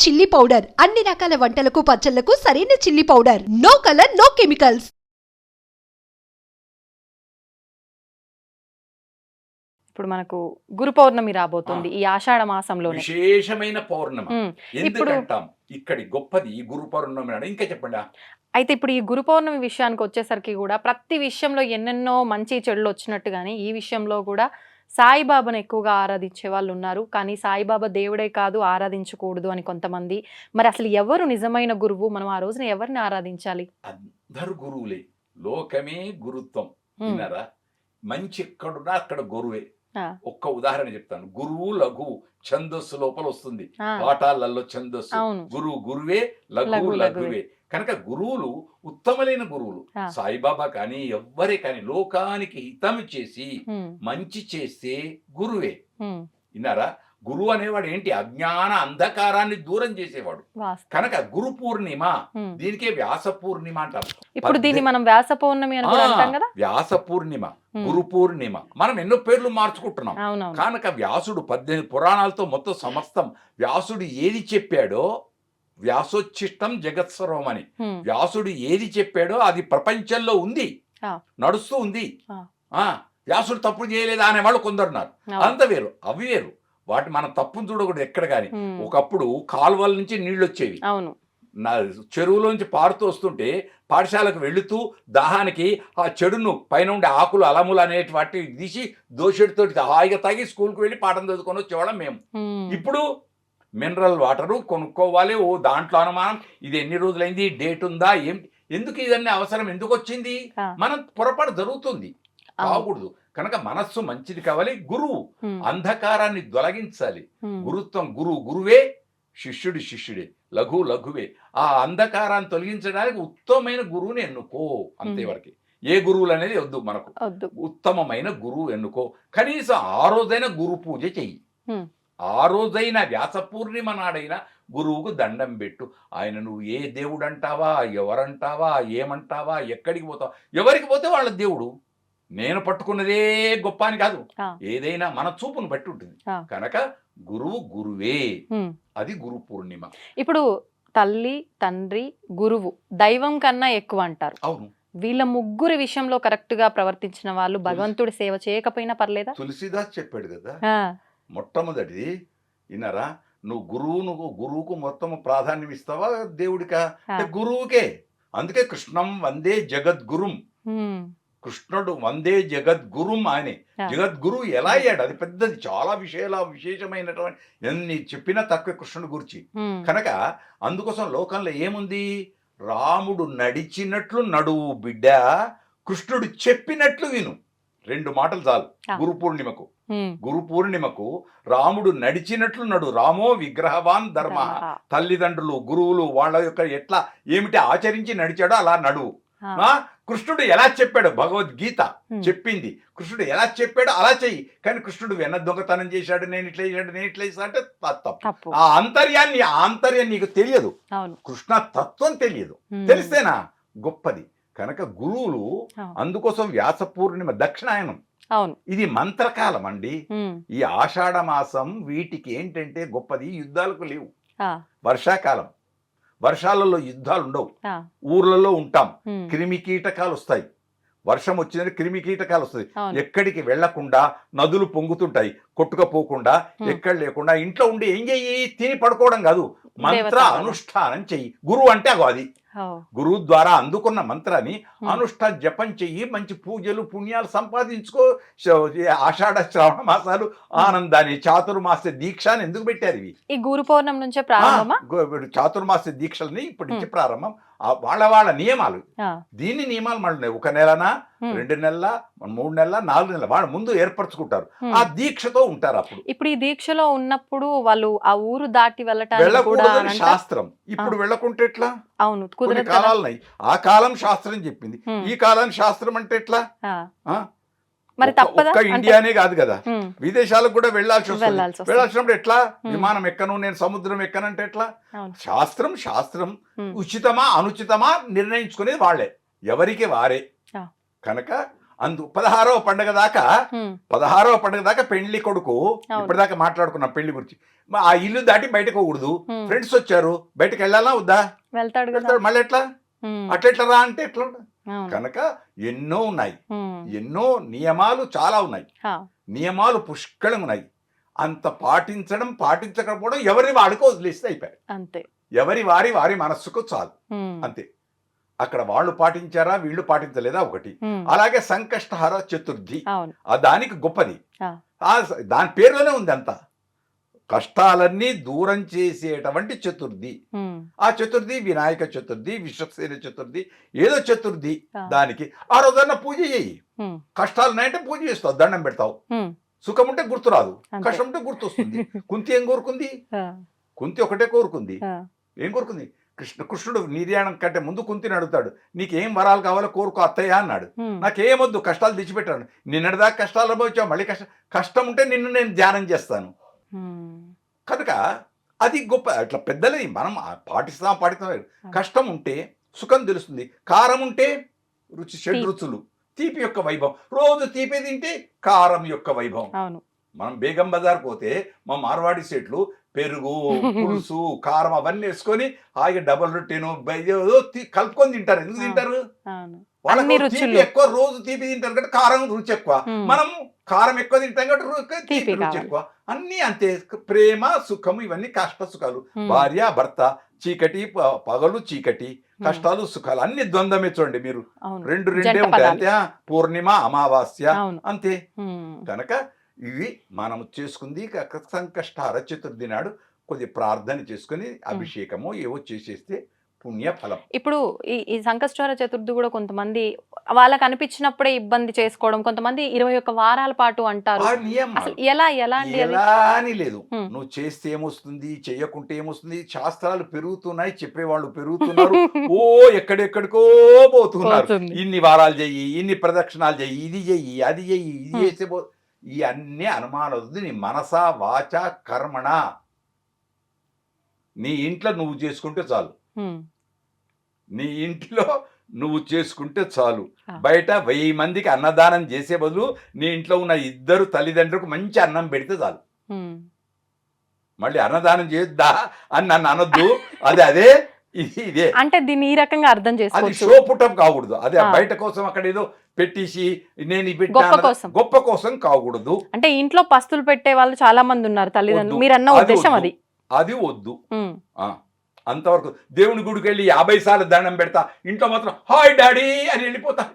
Chilli powder అన్ని రకాల వంటలకు పచ్చళ్లకు సరైన chilli powder. No colour, no chemicals. ఇప్పుడు మనకు గురు పౌర్ణమి రాబోతుంది ఈ ఆషాఢ మాసంలోనే. విశేషమైన పౌర్ణమి ఇప్పుడు ఎందుకంటాం ఇక్కడి గొప్పది ఈ గురు పౌర్ణమి నాడు. ఇంకా చెప్పండి. అయితే ఇప్పుడు ఈ గురు పౌర్ణమి విషయానికి వచ్చేసరికి కూడా ప్రతి విషయంలో ఎన్నెన్నో మంచి చెడులు వచ్చినట్టుగానే ఈ విషయంలో కూడా సాయిబాబాను ఎక్కువగా ఆరాధించే వాళ్ళు ఉన్నారు. కానీ సాయిబాబా దేవుడే కాదు, ఆరాధించకూడదు అని కొంతమంది. మరి అసలు ఎవరు నిజమైన గురువు? మనం ఆ రోజున ఎవరిని ఆరాధించాలి? అందరు గురువులే. లోకమే గురుత్వం. విన్నారా? మంచి ఎక్కడున్నా అక్కడ గురువే. ఒక్క ఉదాహరణ చెప్తాను. గురువు లఘువు ఛందస్సు లోపల వస్తుంది. పాఠాలలో ఛందస్సు. గురువు గురువే, లఘువు లఘువే. కనుక గురువులు ఉత్తమమైన గురువులు. సాయిబాబా కానీ ఎవ్వరే కానీ లోకానికి హితం చేసి మంచి చేస్తే గురువే. విన్నారా? గురువు అనేవాడు ఏంటి? అజ్ఞాన అంధకారాన్ని దూరం చేసేవాడు. కనుక గురు పూర్ణిమ, దీనికే వ్యాస పూర్ణిమ అంటారు. ఇప్పుడు దీన్ని మనం వ్యాస పౌర్ణమి అని అంటాం కదా. వ్యాస పూర్ణిమ, గురు పూర్ణిమ, మనం ఎన్నో పేర్లు మార్చుకుంటున్నాం. కనుక వ్యాసుడు 18 పురాణాలతో మొత్తం సమస్తం వ్యాసుడు ఏది చెప్పాడో, వ్యాసోచ్ఛిష్టం జగత్సర్వం అని వ్యాసుడు ఏది చెప్పాడో అది ప్రపంచంలో ఉంది, నడుస్తూ ఉంది. వ్యాసుడు తప్పు చేయలేదా అనేవాళ్ళు కొందరున్నారు. అంత వేరు, అవి వేరు. వాటి మనం తప్పును చూడకూడదు ఎక్కడ కానీ. ఒకప్పుడు కాలువల నుంచి నీళ్ళు వచ్చేవి, చెరువులో నుంచి పారుతూ వస్తుంటే పాఠశాలకు వెళుతూ దాహానికి ఆ చెడును పైన ఉండే ఆకులు అలములు అనేటి వాటిని తీసి దోషుడితోటి హాయిగా తాగి స్కూల్కి వెళ్ళి పాఠం చదువుకొని వచ్చేవాళ్ళం మేము. ఇప్పుడు మినరల్ వాటరు కొనుక్కోవాలి. ఓ దాంట్లో అనుమానం, ఇది ఎన్ని రోజులైంది, డేట్ ఉందా, ఎందుకు ఇదన్నీ అవసరం, ఎందుకు వచ్చింది? మనం పొరపాటు జరుగుతుంది, కాకూడదు. కనుక మనస్సు మంచిది కావాలి. గురువు అంధకారాన్ని తొలగించాలి. గురుత్వం గురువే, శిష్యుడి శిష్యుడే, లఘు లఘువే. ఆ అంధకారాన్ని తొలగించడానికి ఉత్తమమైన గురువుని ఎన్నుకో. అంతేవరకు ఏ గురువులు అనేది వద్దు మనకు. ఉత్తమమైన గురువు ఎన్నుకో. కనీసం ఆ రోజైనా గురు పూజ చెయ్యి. ఆ రోజైనా వ్యాస పూర్ణిమ నాడైనా గురువుకు దండం పెట్టు. ఆయన నువ్వు ఏ దేవుడు అంటావా, ఎవరంటావా, ఏమంటావా, ఎక్కడికి పోతావా, ఎవరికి పోతే వాళ్ళ దేవుడు. నేను పట్టుకున్నదే గొప్ప అని కాదు, ఏదైనా మన చూపును బట్టి ఉంటుంది. కనుక గురువు గురువే, అది గురు పూర్ణిమ. ఇప్పుడు తల్లి, తండ్రి, గురువు దైవం కన్నా ఎక్కువ అంటారు. అవును. వీళ్ళ ముగ్గురి విషయంలో కరెక్ట్ గా ప్రవర్తించిన వాళ్ళు భగవంతుడి సేవ చేయకపోయినా పర్లేదా? తులసిదాస్ చెప్పాడు కదా మొట్టమొదటిది. విన్నారా? నువ్వు గురువుకు మొత్తం ప్రాధాన్యం ఇస్తావా దేవుడికా? గురువుకే. అందుకే కృష్ణం వందే జగద్గురుం. కృష్ణుడు వందే జగద్గురుం. ఆయనే జగద్గురు. ఎలా అయ్యాడు? అది పెద్దది, చాలా విశేషమైనటువంటి ఎన్ని చెప్పినా తక్కువ కృష్ణుడు గురించి. కనుక అందుకోసం లోకంలో ఏముంది? రాముడు నడిచినట్లు నడువు బిడ్డ, కృష్ణుడు చెప్పినట్లు విను. 2 మాటలు చాలు గురు పూర్ణిమకు. గురు పూర్ణిమకు రాముడు నడిచినట్లు నడు. రామో విగ్రహవాన్ ధర్మ. తల్లిదండ్రులు, గురువులు వాళ్ళ యొక్క ఎట్లా ఏమిటి ఆచరించి నడిచాడో అలా నడువు. కృష్ణుడు ఎలా చెప్పాడు? భగవద్గీత చెప్పింది. కృష్ణుడు ఎలా చెప్పాడో అలా చెయ్యి. కానీ కృష్ణుడు వెన్న దొంగతనం చేశాడు, నేను ఇట్లా చేశాడు, నేను ఇట్లా చేశా అంటే తప్పు. ఆ ఆంతర్యం నీకు తెలియదు, కృష్ణ తత్వం తెలియదు. తెలిస్తేనా గొప్పది. కనుక గురువులు అందుకోసం వ్యాస పూర్ణిమ దక్షిణాయనం, ఇది మంత్రకాలం అండి. ఈ ఆషాఢ మాసం వీటికి ఏంటంటే గొప్పది. యుద్ధాలకు లేవు. వర్షాకాలం, వర్షాలలో యుద్ధాలు ఉండవు. ఊర్లలో ఉంటాం, క్రిమి కీటకాలు వస్తాయి. వర్షం వచ్చిందంటే క్రిమి కీటకాలు వస్తాయి. ఎక్కడికి వెళ్లకుండా నదులు పొంగుతుంటాయి, కొట్టుకపోకుండా ఎక్కడ లేకుండా ఇంట్లో ఉండి ఏం చెయ్యి? తిని పడుకోవడం కాదు, మంత్ర అనుష్ఠానం చెయ్యి. గురువు అంటే అది. గురువు ద్వారా అందుకున్న మంత్రాన్ని అనుష్ఠాన జపం చెయ్యి. మంచి పూజలు పుణ్యాలు సంపాదించుకో. ఆషాఢ శ్రావణ మాసాలు ఆనందాన్ని, చాతుర్మాస దీక్ష అని ఎందుకు పెట్టారు? ఇవి ఈ గురు పౌర్ణమి నుంచే ప్రారంభమా? చాతుర్మాస దీక్షలని ఇప్పటి నుంచి ప్రారంభం. వాళ్ళ నియమాలు. దీన్ని నియమాలు మళ్ళీ 1 నెలనా, 2 నెలల, 3 నెలల, 4 నెలల వాళ్ళు ముందు ఏర్పరుచుకుంటారు. ఆ దీక్షతో ఉంటారు. అప్పుడు ఇప్పుడు ఈ దీక్షలో ఉన్నప్పుడు వాళ్ళు ఆ ఊరు దాటి వెళ్ళటానికి శాస్త్రం. ఇప్పుడు వెళ్ళకుంటే ఎట్లా? అవును, కొన్ని కాలాలున్నాయి. ఆ కాలం శాస్త్రం చెప్పింది, ఈ కాలం శాస్త్రం అంటే ఎట్లా? మరి తప్పదా? ఇండియానే కాదు కదా, విదేశాలకు కూడా వెళ్ళాల్సి వస్తుంది. వెళ్ళాల్సినప్పుడు ఎట్లా? విమానం ఎక్కను, నేను సముద్రం ఎక్కనంటే ఎట్లా? శాస్త్రం ఉచితమా అనుచితమా నిర్ణయించుకునేది వాళ్లే, ఎవరికి వారే. కనుక అందు 16వ పండుగ దాకా ఉమ్, 16వ పండుగ దాకా పెళ్లి కొడుకు అవును. ఇప్పటిదాకా మాట్లాడుకున్నాం పెళ్లి గురించి ఆ ఇల్లు దాటి బయటకు పోకూడదు. ఉమ్, ఫ్రెండ్స్ వచ్చారు బయటకు వెళ్ళాలా వద్దా? వెళ్తాడు కదా. వెళ్తాడు. మళ్ళీ ఎట్లా ఉమ్, అట్లెట్లా రా అంటే ఎట్లా ఉండదు? అవును. కనుక ఎన్నో ఉన్నాయి, ఉమ్, ఎన్నో నియమాలు చాలా ఉన్నాయి, హా, నియమాలు పుష్కళంగా ఉన్నాయి. అంత పాటించకపోవడం ఎవరి వాడికి వదిలేస్తే అయిపోయాయి. అంతే. ఎవరి వారి మనస్సుకు చాలు, ఉమ్, అంతే. అక్కడ వాళ్ళు పాటించారా వీళ్ళు పాటించలేదా ఒకటి. ఉమ్, అలాగే సంకష్టహర చతుర్థి అవును. దానికి గొప్పది. ఆ. దాని పేరులోనే ఉంది అంతా. కష్టాలన్నీ దూరం చేసేటువంటి చతుర్థి. ఉమ్, ఆ చతుర్థి వినాయక చతుర్థి, విశ్వక్సేన చతుర్థి, ఏదో చతుర్థి. ఆ. దానికి ఆ రోజన్నా పూజ చేయి. ఉమ్, కష్టాలు ఉన్నాయంటే పూజ చేస్తావు, దండం పెడతావు. ఉమ్, సుఖం ఉంటే గుర్తురాదు, అంతే. కష్టం ఉంటే గుర్తొస్తుంది. కుంతి ఏం కోరుకుంది? ఆ, కుంతి ఒకటే కోరుకుంది. ఆ, ఏం కోరుకుంది? కృష్ణుడు నిర్యాణం కంటే ముందు కుంతిని అడుగుతాడు, నీకేం వరాలు కావాలో కోరుకో అత్తయ్య అన్నాడు. ఉమ్, నాకేమొద్దు, కష్టాలు తెచ్చిపెట్టాడు. నిన్నటిదాకా కష్టాలు అనుభవించావు, మళ్ళీ కష్టం ఉంటే నిన్ను నేను ధ్యానం చేస్తాను. ఉమ్, కనుక అది గొప్ప. అట్లా పెద్దలది మనం పాటిస్తాం. కష్టం ఉంటే సుఖం తెలుస్తుంది, కారం ఉంటే రుచి, షడ్రుచులు, తీపి యొక్క వైభవం. రోజు తీపి తింటే కారం యొక్క వైభవం. అవును. మనం బేగం బజార్ పోతే మా మార్వాడి సెట్లు పెరుగు, పులుసు, కారం అవన్నీ వేసుకొని హాయిగా డబల్ రొట్టెను కలుపుకొని తింటారు. ఎందుకు తింటారు? అవును. వాళ్ళకి అన్ని తీపి రుచులు. ఎక్కువ, రోజు తీపి తింటారు కాబట్టి కారం రుచి ఎక్కువ. ఉమ్, మనం కారం ఎక్కువ తింటాం కాబట్టి తీపి తీపి రుచి కావాలి. ఎక్కువ. అన్నీ అంతే. ప్రేమ సుఖము ఇవన్నీ కష్ట సుఖాలు. ఉమ్, భార్య భర్త, చీకటి పగలు, చీకటి, కష్టాలు సుఖాలు అన్ని ద్వంద్వమే. చూడండి మీరు, అవును. రెండే జంట ఉంటాయి పదాలు. అంతే. పూర్ణిమ, అమావాస్య, అవును. అంతే. ఉమ్, కనుక ఇవి మనం చేసుకుంది. సంకష్టహర చతుర్థి నాడు కొద్ది ప్రార్థన చేసుకుని అభిషేకము ఏవో చేసేస్తే పుణ్య ఫలం. ఇప్పుడు ఈ సంకష్టహర చతుర్థి కూడా కొంతమంది వాళ్ళకి అనిపించినప్పుడే ఇబ్బంది చేసుకోవడం, కొంతమంది 21 వారాల పాటు అంటారు. ఆ నియమం అసలు ఎలాంటి అది? ఎలా అని లేదు. ఉమ్, నువ్వు చేస్తే ఏమొస్తుంది, చెయ్యకుంటే ఏమొస్తుంది. శాస్త్రాలు పెరుగుతున్నాయి, చెప్పేవాళ్ళు పెరుగుతున్నారు. ఓ ఎక్కడెక్కడికో పోతున్నారు. పోతుంది. ఇన్ని వారాలు చెయ్యి, ఇన్ని ప్రదక్షిణాలు చెయ్యి, ఇది చెయ్యి, అది చెయ్యి, ఇది చేస్తే ఈ అన్ని అనుమానం వద్దు. నీ మనసా వాచ కర్మణ నీ ఇంట్లో నువ్వు చేసుకుంటే చాలు. ఉమ్, నీ ఇంట్లో నువ్వు చేసుకుంటే చాలు. ఆ. బయట 1000 మందికి అన్నదానం చేసే బదులు నీ ఇంట్లో ఉన్న 2 తల్లిదండ్రులకు మంచి అన్నం పెడితే చాలు. ఉమ్, మళ్ళీ అన్నదానం చేద్దా అని నన్ను అనొద్దు. అదే ఇదే. అంటే దీన్ని ఈ రకంగా అర్థం అది చేసుకోవచ్చు. షో పుట్టప్ కాకూడదు. అదే ఆ. బయట కోసం అక్కడ ఏదో పెట్టేసి నేను గొప్ప కోసం. గొప్ప కోసం కాకూడదు. అంటే ఇంట్లో పస్తులు పెట్టే వాళ్ళు చాలా మంది ఉన్నారు తల్లిదండ్రులు. వద్దు. మీరు అన్న అది ఉద్దేశం వద్దు. అది. అది వద్దు. ఉమ్, ఆ, అంతవరకు. దేవుని గుడికి వెళ్ళి 50 సార్లు దండం పెడతా, ఇంట్లో మాత్రం హాయ్ డాడీ అని వెళ్ళిపోతా.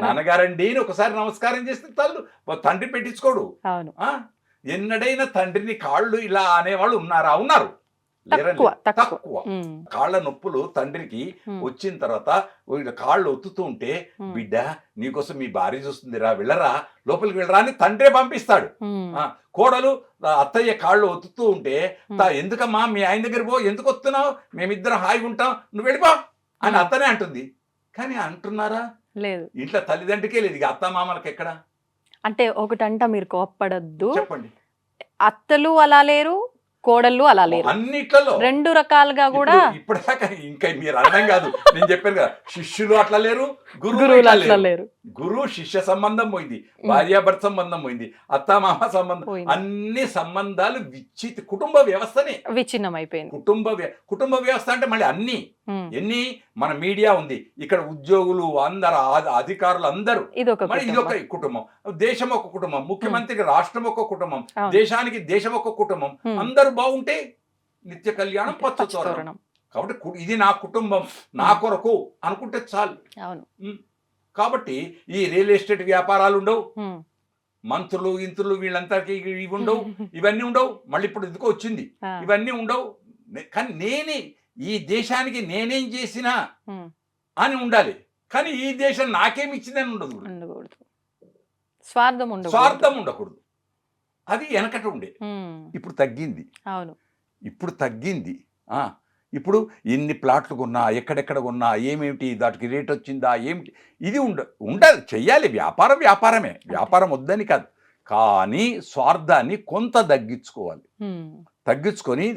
నాన్నగారండి అని ఒకసారి నమస్కారం చేస్తే తల్లు తండ్రి పెట్టించుకోడు. అవును. ఆ, ఎన్నడైనా తండ్రిని కాళ్ళు ఇలా అనేవాళ్ళు ఉన్నారా? ఉన్నారు. లేరని తక్కువ లేదు. తక్కువ. తక్కువ. ఉమ్, కాళ్ళ నొప్పులు తండ్రికి ఉమ్, వచ్చిన తర్వాత వీళ్ళ కాళ్ళు ఒత్తుతూ ఉంటే, ఉమ్, బిడ్డ నీకోసం మీ భార్య చూస్తుందిరా, వెళ్ళరా, లోపలికి వెళ్ళరా అని తండ్రే పంపిస్తాడు. ఉమ్, ఆ, కోడలు అత్తయ్య కాళ్ళు ఒత్తుతూ ఉంటే, ఉమ్, ఎందుకమ్మా మీ ఆయన దగ్గర పో, ఎందుకు వస్తున్నావు, మేమిద్దరం హాయిగా ఉంటాం, నువ్వు వెళ్ళిపో అని అత్తనే అంటుంది. కానీ అంటున్నారా? లేదు. ఇంట్లో తల్లిదండ్రికే లేదు. ఇక అత్త మామలకు ఎక్కడ? అంటే ఒకటంట, మీరు కోప్పడద్దు. చెప్పండి. అత్తలు అలా లేరు, కోడళ్ళు అలా లేరు. అన్నిట్లలో 2 రకాలుగా కూడా ఇప్పటిదాకా ఇంకా మీరు అర్థం కాదు. నేను చెప్పాను కదా, శిష్యులు అట్లా లేరు, గురువులు గురువులు అట్లా అట్లా లేరు. లేరు. గురువు శిష్య సంబంధం పోయింది, భార్యాభర్త సంబంధం పోయింది, అత్తామామ సంబంధం, పోయింది. అన్ని సంబంధాలు కుటుంబ వ్యవస్థనే. విచ్ఛిన్నం అయిపోయింది. కుటుంబ వ్యవస్థ అంటే మళ్ళీ అన్ని ఉమ్, ఎన్ని మన మీడియా ఉంది, ఇక్కడ ఉద్యోగులు అందరు, అధికారులు అందరూ, ఇదొక మరి కుటుంబం. ఇదొక కుటుంబం, దేశం ఒక కుటుంబం, ముఖ్యమంత్రికి రాష్ట్రం ఒక కుటుంబం, అవును. దేశానికి దేశం ఒక కుటుంబం. ఉమ్, అందరూ బాగుంటే నిత్య కళ్యాణం పచ్చతోరణం. తోరణం. కాబట్టి ఇది నా కుటుంబం, నా కొరకు అనుకుంటే చాలు. అవును. కాబట్టి ఈ రియల్ ఎస్టేట్ వ్యాపారాలు ఉండవు, ఉమ్, మంత్రులు ఇంత్రులు వీళ్ళందరికీ ఇవి ఉండవు, ఇవన్నీ ఉండవు. మళ్ళీ ఇప్పుడు ఎందుకో వచ్చింది, ఆ, ఇవన్నీ ఉండవు. కానీ నేనే ఈ దేశానికి నేనేం చేసినా ఉమ్, అని ఉండాలి. కానీ ఈ దేశం నాకేమి ఇచ్చిందని ఉండదు. ఉండకూడదు. స్వార్థం ఉండకూడదు. స్వార్థం ఉండకూడదు. అది వెనకట ఉండే, ఉమ్, ఇప్పుడు తగ్గింది. అవును. ఇప్పుడు తగ్గింది. ఇప్పుడు ఎన్ని ప్లాట్లు కొన్నా, ఎక్కడెక్కడ కొన్నా, ఏమేమిటి దానికి రేట్ వచ్చిందా ఏమిటి, ఇది ఉండదు. చెయ్యాలి. వ్యాపారమే. వ్యాపారం వద్దని కాదు, కానీ స్వార్థాన్ని కొంత తగ్గించుకోవాలి. ఉమ్, తగ్గించుకొని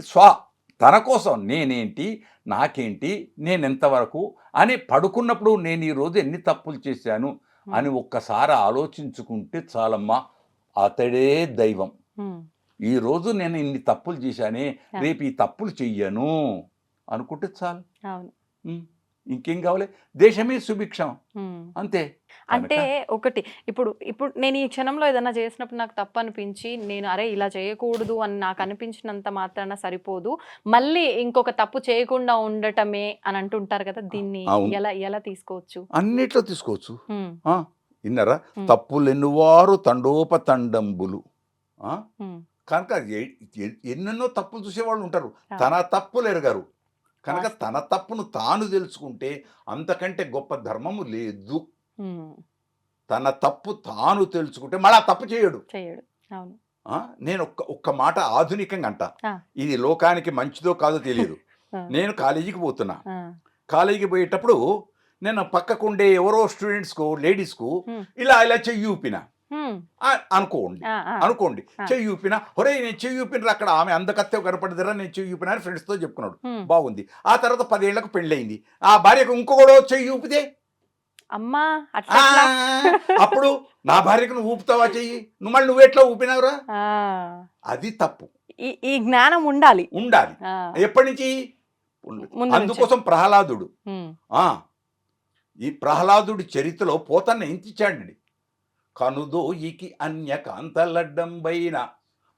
తన కోసం నేనేంటి, నాకేంటి, నేను ఎంతవరకు అని పడుకున్నప్పుడు నేను ఈరోజు ఎన్ని తప్పులు చేశాను అని ఒక్కసారి ఆలోచించుకుంటే చాలమ్మా, అతడే దైవం. ఈ రోజు నేను ఇన్ని తప్పులు చేశానే, రేపు ఈ తప్పులు చెయ్యను అనుకుంటే చాలు. అవును. ఇంకేం కావాలి? దేశమే సుభిక్షం, అంతే. అంటే ఒకటి ఇప్పుడు ఇప్పుడు నేను ఈ క్షణంలో ఏదైనా చేసినప్పుడు నాకు తప్పు అనిపించి నేను అరే ఇలా చేయకూడదు అని నాకు అనిపించినంత మాత్రాన సరిపోదు, మళ్ళీ ఇంకొక తప్పు చేయకుండా ఉండటమే అని అంటుంటారు కదా, దీన్ని ఎలా ఎలా తీసుకోవచ్చు? అన్నిట్లో తీసుకోవచ్చు. విన్నారా? తప్పులు ఎన్నువారు తండోపతండంబులు. కనుక ఎన్నెన్నో తప్పులు చూసేవాళ్ళు ఉంటారు, తన తప్పులు ఎరగరు. కనుక తన తప్పును తాను తెలుసుకుంటే అంతకంటే గొప్ప ధర్మము లేదు. తన తప్పు తాను తెలుసుకుంటే మళ్ళీ తప్పు చేయడు. నేను ఒక్క మాట ఆధునికంగా అంట, ఇది లోకానికి మంచిదో కాదో తెలియదు. నేను కాలేజీకి పోతున్నా, కాలేజీకి పోయేటప్పుడు నేను పక్కకుండే ఎవరో స్టూడెంట్స్కు లేడీస్కు ఇలా ఇలా చెయ్యి ఊపిన అనుకోండి, చెయ్యి ఊపిన, ఒరే నేను చెయ్యి ఊపిన అక్కడ ఆమె అందకత్తే కనపడదిరా, నేను చెయ్యి ఊపిన అని ఫ్రెండ్స్తో చెప్పుకున్నాడు, బాగుంది. ఆ తర్వాత 10 ఏళ్లకు పెళ్ళయింది, ఆ భార్యకు ఇంకొకడో చెయ్యి ఊపితే అమ్మా అప్పుడు నా భార్యకు నువ్వు ఊపుతావా చెయ్యి, నువ్వు ఎట్లా ఊపినావురా? అది తప్పు. ఈ జ్ఞానం ఉండాలి. ఎప్పటి నుంచి? అందుకోసం ప్రహ్లాదుడు, ఈ ప్రహ్లాదుడి చరిత్రలో పోతన్న ఎంతిచ్చాడండి. కనుదోయికి అన్య కాంతలడ్డంబైన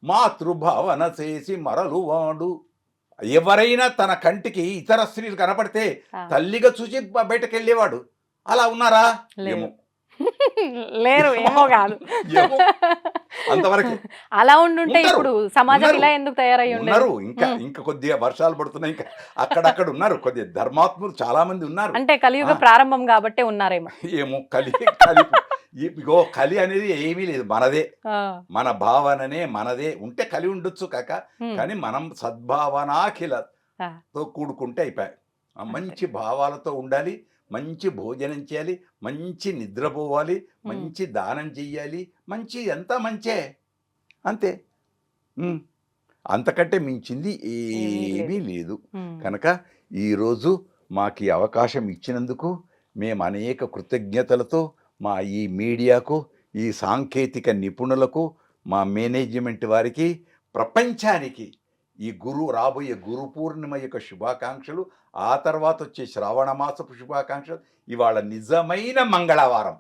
మాతృభావన చేసి మరలువాడు. ఎవరైనా తన కంటికి ఇతర స్త్రీలు కనపడితే తల్లిగా చూసి బయటకు వెళ్ళేవాడు. అలా ఉన్నారా? ఏమో లేరు, ఏమో కాదు, అంతవరకు అలా ఉండుంటే ఇప్పుడు సమాజం ఇలా ఎందుకు తయారై ఉన్నారు. ఇంకా కొద్దిగా వర్షాలు పడుతున్నాయి, ఇంకా అక్కడక్కడ ఉన్నారు కొద్దిగా ధర్మాత్ములు చాలా మంది ఉన్నారు. అంటే కలియుగ ప్రారంభం కాబట్టి ఉన్నారేమో. ఏమో కలి అనేది ఏమీ లేదు, మనదే, మన భావననే మనదే. ఉంటే కలి ఉండొచ్చు కాక, కానీ మనం సద్భావనాఖిలతో కూడుకుంటే అయిపోయాయి. మంచి భావాలతో ఉండాలి, మంచి భోజనం చేయాలి, మంచి నిద్రపోవాలి, మంచి దానం చెయ్యాలి, మంచి ఎంత మంచే, అంతే. అంతకంటే మించింది ఏమీ లేదు. కనుక ఈరోజు మాకు ఈ అవకాశం ఇచ్చినందుకు మేము అనేక కృతజ్ఞతలతో మా ఈ మీడియాకు, ఈ సాంకేతిక నిపుణులకు, మా మేనేజ్మెంట్ వారికి, ప్రపంచానికి ఈ రాబోయే గురు పూర్ణిమ యొక్క శుభాకాంక్షలు, ఆ తర్వాత వచ్చే శ్రావణ మాసపు శుభాకాంక్షలు. ఇవాళ నిజమైన మంగళవారం,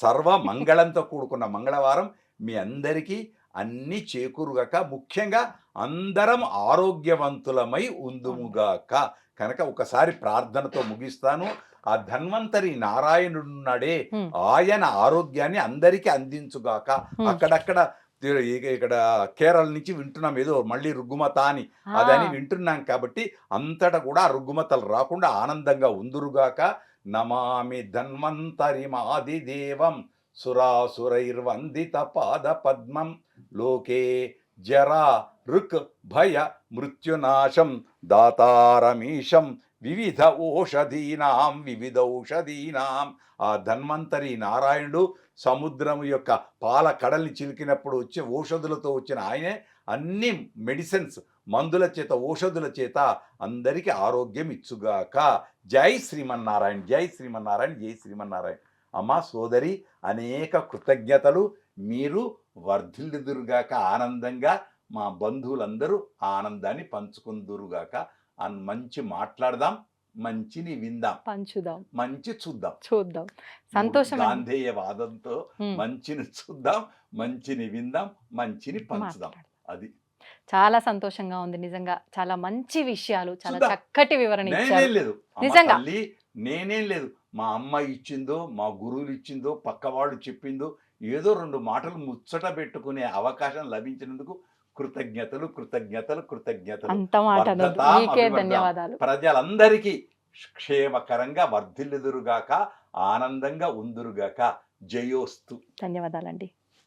సర్వ మంగళంతో కూడుకున్న మంగళవారం. మీ అందరికీ అన్ని చేకూరుగాక, ముఖ్యంగా అందరం ఆరోగ్యవంతులమై ఉందుముగాక. కనుక ఒకసారి ప్రార్థనతో ముగిస్తాను. ఆ ధన్వంతరి నారాయణుడున్నాడే, ఆయన ఆరోగ్యాన్ని అందరికీ అందించుగాక. అక్కడక్కడ ఇక్కడ కేరళ నుంచి వింటున్నాం, ఏదో మళ్ళీ రుగ్గుమత అని అదని వింటున్నాం. కాబట్టి అంతటా కూడా రుగ్గుమతలు రాకుండా ఆనందంగా ఉందురుగాక. నమామి ధన్వంతరి మాదిదేవం సురాసురైర్వందిత పాద పద్మం లోకే జరా రుక్ భయ మృత్యునాశం దాతారమీశం వివిధ ఔషధీనాం. ఆ ధన్వంతరి నారాయణుడు సముద్రం యొక్క పాల కడల్ని చిలికినప్పుడు వచ్చే ఔషధులతో వచ్చిన ఆయనే అన్ని మెడిసిన్స్, మందుల చేత, ఔషధుల చేత అందరికీ ఆరోగ్యం ఇచ్చుగాక. జై శ్రీమన్నారాయణ, జై శ్రీమన్నారాయణ, జై శ్రీమన్నారాయణ. అమ్మా సోదరి, అనేక కృతజ్ఞతలు. మీరు వర్ధిల్లుదురుగాక, ఆనందంగా మా బంధువులందరూ ఆనందాన్ని పంచుకుందురుగాక. మంచి మాట్లాడదాం, మంచిని విందాం, పంచుదాం, మంచి చూద్దాం. సంతోషం. గాంధేయవాదంతో మంచిని చూద్దాం, మంచిని విందాం, మంచిని పంచుదాం. అది చాలా సంతోషంగా ఉంది నిజంగా. చాలా మంచి విషయాలు, చాలా చక్కటి వివరణ ఇచ్చారు. నిజంగా నేనేం లేదు, మా అమ్మ ఇచ్చిందో, మా గురువులు ఇచ్చిందో, పక్కవాళ్ళు చెప్పిందో, ఏదో 2 మాటలు ముచ్చట పెట్టుకునే అవకాశం లభించినందుకు కృతజ్ఞతలు. ధన్యవాదాలు. ప్రజలందరికీ క్షేమకరంగా వర్ధిల్లుదురుగాక, ఆనందంగా ఉందురుగాక. జయోస్తు. ధన్యవాదాలండి.